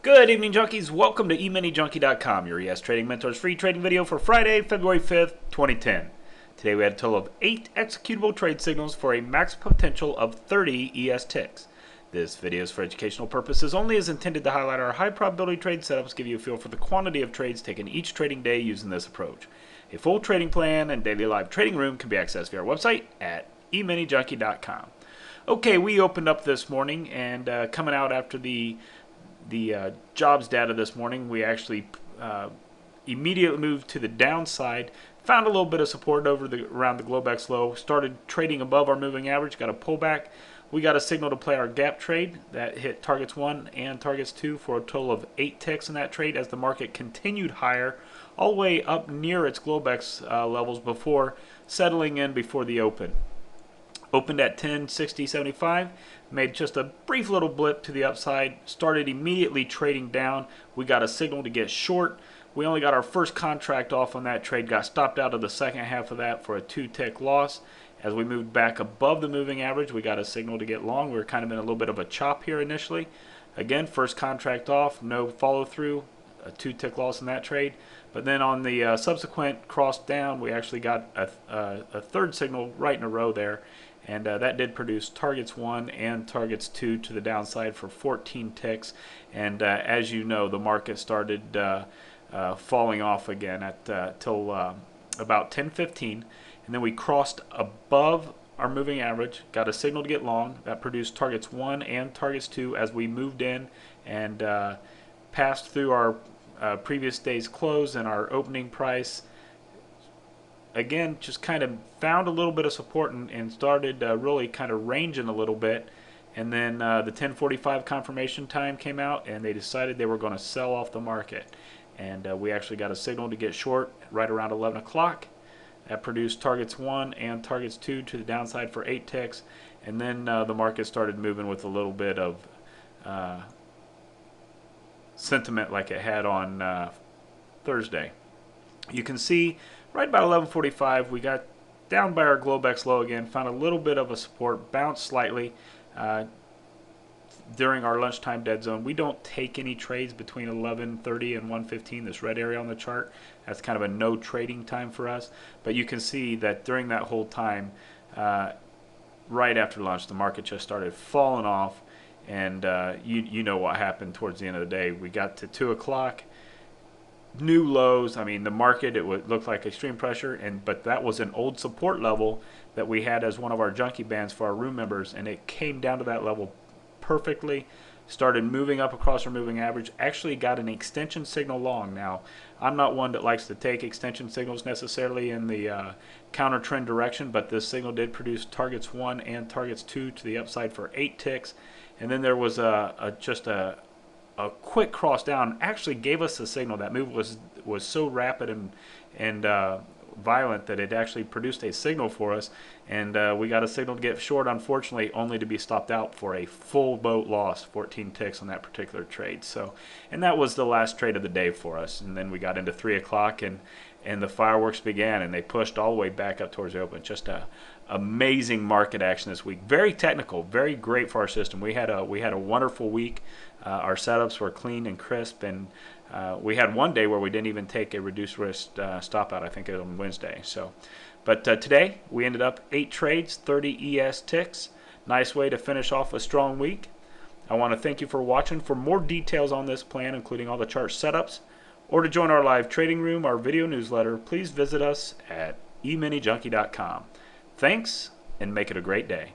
Good evening, junkies. Welcome to EMiniJunkie.com, your ES Trading Mentor's free trading video for Friday, February 5th, 2010. Today we had a total of 8 executable trade signals for a max potential of 30 ES ticks. This video is for educational purposes only, is intended to highlight our high probability trade setups, give you a feel for the quantity of trades taken each trading day using this approach. A full trading plan and daily live trading room can be accessed via our website at EMiniJunkie.com. Okay, we opened up this morning, and coming out after the jobs data this morning, we actually immediately moved to the downside, found a little bit of support around the Globex low, started trading above our moving average, got a pullback. We got a signal to play our gap trade that hit targets 1 and targets 2 for a total of 8 ticks in that trade as the market continued higher all the way up near its Globex levels before settling in before the open. Opened at 10.60.75, made just a brief little blip to the upside, started immediately trading down. We got a signal to get short. We only got our first contract off on that trade, got stopped out of the second half of that for a 2-tick loss. As we moved back above the moving average, we got a signal to get long. We were kind of in a little bit of a chop here initially. Again, first contract off, no follow through, a 2-tick loss in that trade. But then on the subsequent cross down, we actually got a third signal right in a row there. And that did produce targets 1 and targets 2 to the downside for 14 ticks. And as you know, the market started falling off again at till about 10:15, and then we crossed above our moving average, got a signal to get long. That produced targets 1 and targets 2 as we moved in and passed through our previous day's close and our opening price. Again, just kind of found a little bit of support and started really kind of ranging a little bit. And then the 10:45 confirmation time came out, and they decided they were going to sell off the market. And we actually got a signal to get short right around 11 o'clock. That produced targets 1 and targets 2 to the downside for 8 ticks. And then the market started moving with a little bit of sentiment like it had on Thursday. You can see right about 11:45 we got down by our Globex low again, found a little bit of a support, bounced slightly during our lunchtime dead zone. We don't take any trades between 11:30 and 1:15, this red area on the chart. That's kind of a no trading time for us. But you can see that during that whole time, right after lunch, the market just started falling off. And you know what happened towards the end of the day. We got to 2 o'clock. New lows. I mean, the market, it would look like extreme pressure, but that was an old support level that we had as one of our junkie bands for our room members, and it came down to that level perfectly, started moving up across our moving average, actually got an extension signal long. Now, I'm not one that likes to take extension signals necessarily in the counter trend direction, but this signal did produce targets 1 and targets 2 to the upside for 8 ticks. And then there was just a quick cross down, actually gave us a signal. That move was so rapid and violent that it actually produced a signal for us, and we got a signal to get short, unfortunately, only to be stopped out for a full boat loss, 14 ticks on that particular trade. So, and that was the last trade of the day for us. And then we got into 3 o'clock and the fireworks began, and they pushed all the way back up towards the open. Just a amazing market action this week. Very technical, very great for our system. We had a wonderful week. Our setups were clean and crisp, and we had one day where we didn't even take a reduced risk stop out. I think it was on Wednesday. So, but today we ended up 8 trades, 30 ES ticks. Nice way to finish off a strong week. I want to thank you for watching. For more details on this plan, including all the chart setups, or to join our live trading room, our video newsletter, please visit us at eminijunkie.com. Thanks, and make it a great day.